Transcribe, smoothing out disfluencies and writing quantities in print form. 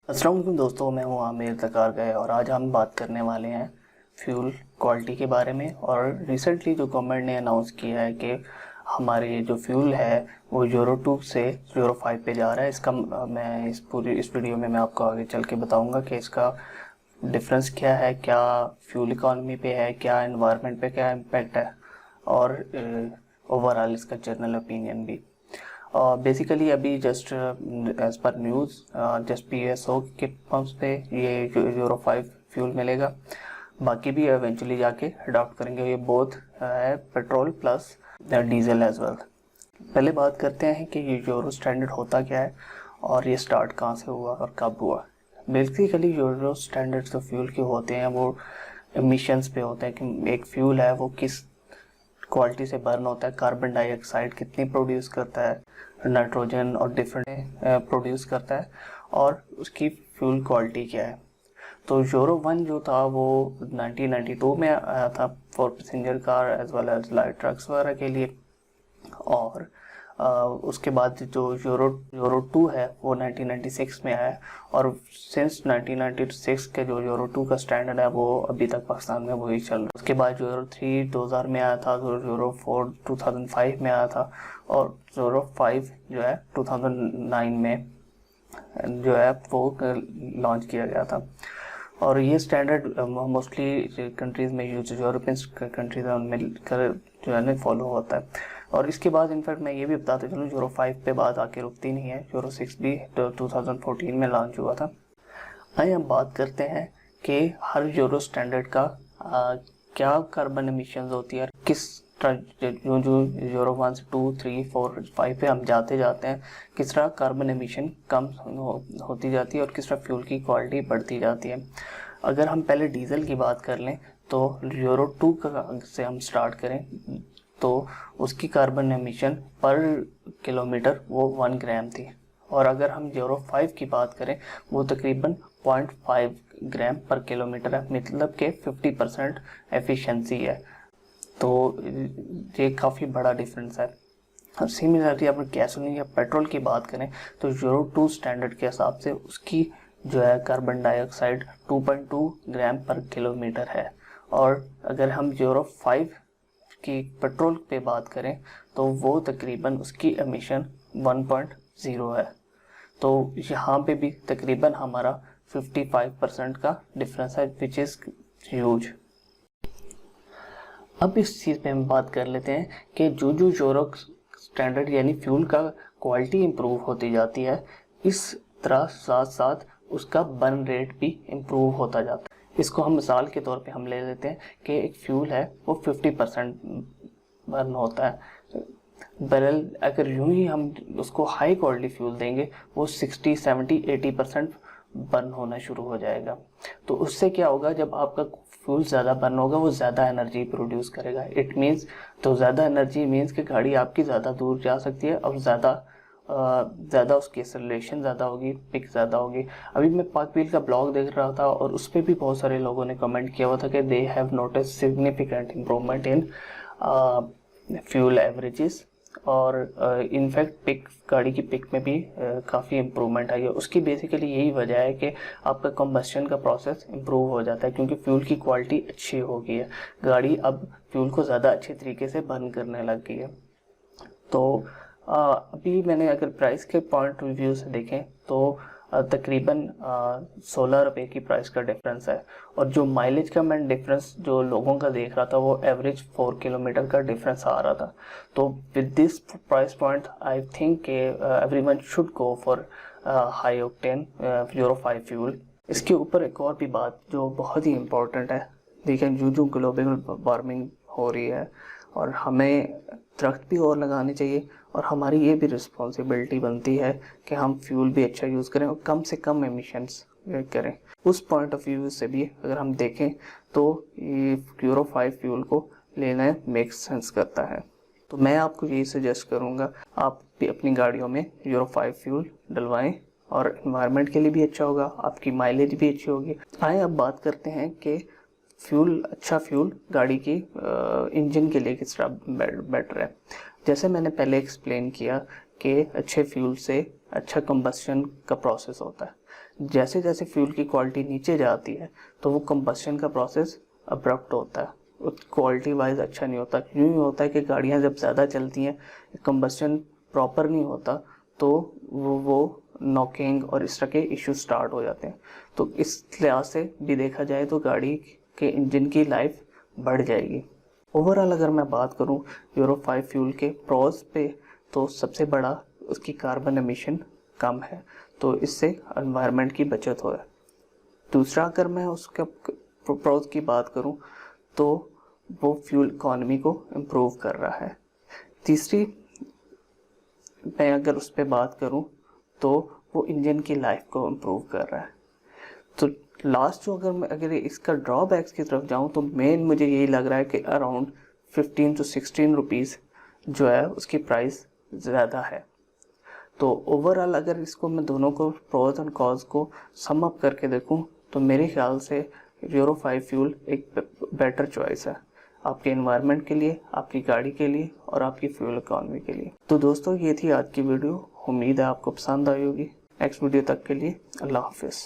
अस्सलाम वालेकुम दोस्तों, मैं हूं आमिर तकार गए और आज हम बात करने वाले हैं फ्यूल क्वालिटी के बारे में। और रिसेंटली जो गवर्नमेंट ने अनाउंस किया है कि हमारे जो फ्यूल है वो यूरो 2 से यूरो 5 पे जा रहा है। इसका मैं इस वीडियो में मैं आपको आगे चल के बताऊंगा कि इसका डिफरेंस क्या है, क्या फ्यूल इकॉनमी पे है, क्या एनवायरनमेंट पे क्या इम्पेक्ट है और ओवरऑल इसका जनरल ओपिनियन भी। बेसिकली अभी just as per news just PSO के पंप्स पे ये यूरो 5 फ्यूल मिलेगा। बाकी भी एवेंचुअली जाके अडॉप्ट करेंगे। ये बोथ है petrol plus diesel as well. पहले बात करते हैं कि ये यूरो स्टैंडर्ड होता क्या है और ये स्टार्ट कहाँ से हुआ और कब हुआ। बेसिकली यूरो स्टैंडर्ड जो फ्यूल के होते हैं वो एमिशंस पे होते हैं कि एक फ्यूल है वो किस क्वालिटी से बर्न होता है, कार्बन डाइऑक्साइड कितनी प्रोड्यूस करता है, नाइट्रोजन और डिफरेंट प्रोड्यूस करता है और उसकी फ्यूल क्वालिटी क्या है। तो यूरो 1 जो था वो 1992 में आया था for passenger car as well as light trucks वगैरह के लिए। और उसके बाद जो यूरो 2 है वो 1996 में आया और सिंस 1996 के जो यूरो 2 का स्टैंडर्ड है वो अभी तक पाकिस्तान में वही चल रहा है। उसके बाद यूरो 3 2000 में आया था, यूरो 4 2005 में आया था और यूरो 5 जो है 2009 में जो है वो लॉन्च किया गया था। और ये स्टैंडर्ड मोस्टली कंट्रीज़ में यूरोपियन कंट्रीज में मिलकर जो है ना फॉलो होता है। और इसके बाद इनफैक्ट मैं ये भी बताते चलूँ यूरो 5 पे बात आके रुकती नहीं है, यूरो 6 भी 2014 में लॉन्च हुआ था। आइए हम बात करते हैं कि हर यूरो स्टैंडर्ड का क्या कार्बन एमिशंस होती है, किस जो यूरो 1 से 2 3 4 5 पे हम जाते हैं किस तरह कार्बन एमिशन कम होती जाती है और किस तरह फ्यूल की क्वालिटी बढ़ती जाती है। अगर हम पहले डीजल की बात कर लें तो यूरो 2 से हम स्टार्ट करें तो उसकी कार्बन एमिशन पर किलोमीटर वो 1 ग्राम थी। और अगर हम यूरो 5 की बात करें वो तकरीबन 0.5 ग्राम पर किलोमीटर है, मतलब कि 50% एफिशिएंसी है। तो ये काफ़ी बड़ा डिफरेंस है। और सिमिलरली अगर गैसोलीन या पेट्रोल की बात करें तो यूरो 2 स्टैंडर्ड के हिसाब से उसकी जो है कार्बन डाइऑक्साइड 2.2 ग्राम पर किलोमीटर है। और अगर हम यूरो 5 की पेट्रोल पे बात करें तो वो तकरीबन उसकी एमिशन 1.0 है। तो यहाँ पे भी तकरीबन हमारा 55% का डिफरेंस है, विच इज़ ह्यूज। अब इस चीज़ पे हम बात कर लेते हैं कि जो यूरो स्टैंडर्ड यानी फ्यूल का क्वालिटी इम्प्रूव होती जाती है, इस तरह साथ साथ उसका बर्न रेट भी इम्प्रूव होता जाता है। इसको हम मिसाल के तौर पे हम ले लेते हैं कि एक फ्यूल है वो 50% बर्न होता है बैरल। अगर यूं ही हम उसको हाई क्वालिटी फ्यूल देंगे वो 60 70 80% बर्न होना शुरू हो जाएगा। तो उससे क्या होगा, जब आपका फ्यूल ज़्यादा बर्न होगा वो ज़्यादा एनर्जी प्रोड्यूस करेगा। इट मीन्स तो ज़्यादा एनर्जी मीन्स कि गाड़ी आपकी ज़्यादा दूर जा सकती है और ज़्यादा उसकी एक्सेलरेशन ज़्यादा होगी, पिक ज़्यादा होगी। अभी मैं पाक व्हील का ब्लॉग देख रहा था और उस पर भी बहुत सारे लोगों ने कमेंट किया हुआ था कि they have notice significant improvement in fuel averages और इनफैक्ट पिक गाड़ी की पिक में भी काफ़ी इम्प्रूवमेंट आई है। उसकी बेसिकली यही वजह है कि आपका कंबस्शन का प्रोसेस इम्प्रूव हो जाता है क्योंकि फ्यूल की क्वालिटी अच्छी हो गई है। गाड़ी अब फ्यूल को ज़्यादा अच्छे तरीके से बर्न करने लग गई है। तो अभी मैंने अगर प्राइस के पॉइंट रिव्यू से देखें तो तकरीबन 16 रुपये की प्राइस का डिफरेंस है। और जो माइलेज का मैं डिफरेंस जो लोगों का देख रहा था वो एवरेज 4 किलोमीटर का डिफरेंस आ रहा था। तो with this price point I think everyone should go for high octane euro 5 fuel. इसके ऊपर एक और भी बात जो बहुत ही इम्पोर्टेंट है, देखिए जो ग्लोबल वार्मिंग हो रही है और हमें दरख्त भी और लगाने चाहिए और हमारी ये भी रिस्पॉन्सिबिलिटी बनती है कि हम फ्यूल भी अच्छा यूज़ करें और कम से कम एमिशंस करें। उस पॉइंट ऑफ व्यू से भी अगर हम देखें तो ये यूरो 5 फ्यूल को लेना मेक सेंस करता है। तो मैं आपको यही सजेस्ट करूँगा आप भी अपनी गाड़ियों में यूरो 5 फ्यूल डलवाएं और इन्वायरमेंट के लिए भी अच्छा होगा, आपकी माइलेज भी अच्छी होगी। आइए अब बात करते हैं कि अच्छा फ्यूल गाड़ी की इंजन के लिए किस तरह बेटर है। जैसे मैंने पहले एक्सप्लेन किया कि अच्छे फ्यूल से अच्छा कंबस्शन का प्रोसेस होता है, जैसे जैसे फ्यूल की क्वालिटी नीचे जाती है तो वो कंबस्शन का प्रोसेस अब्रप्ट होता है, क्वालिटी वाइज अच्छा नहीं होता। यूँ ही होता है कि गाड़ियाँ जब ज़्यादा चलती हैं, कंबस्शन प्रॉपर नहीं होता, तो वो नॉकिंग और इस तरह के इश्यू स्टार्ट हो जाते हैं। तो इस लिहाज से भी देखा जाए तो गाड़ी के इंजन की लाइफ बढ़ जाएगी। ओवरऑल अगर मैं बात करूं यूरो 5 फ्यूल के प्रोज पे, तो सबसे बड़ा उसकी कार्बन एमिशन कम है, तो इससे एनवायरनमेंट की बचत हो है। दूसरा अगर मैं उसके प्रोज की बात करूं तो वो फ्यूल इकोनॉमी को इम्प्रूव कर रहा है। तीसरी मैं अगर उस पर बात करूं तो वो इंजन की लाइफ को इम्प्रूव कर रहा है। तो लास्ट जो अगर इसका ड्रॉबैक्स की तरफ जाऊं तो मेन मुझे यही लग रहा है कि अराउंड 15 to 16 रुपीज़ जो है उसकी प्राइस ज़्यादा है। तो ओवरऑल अगर इसको मैं दोनों को प्रोज एंड कॉज को सम अप करके देखूं तो मेरे ख्याल से यूरो 5 फ्यूल एक बेटर चॉइस है आपके एनवायरनमेंट के लिए, आपकी गाड़ी के लिए और आपकी फ्यूल इकोनॉमी के लिए। तो दोस्तों ये थी आज की वीडियो, उम्मीद है आपको पसंद आई होगी। नेक्स्ट वीडियो तक के लिए अल्लाह हाफिज़।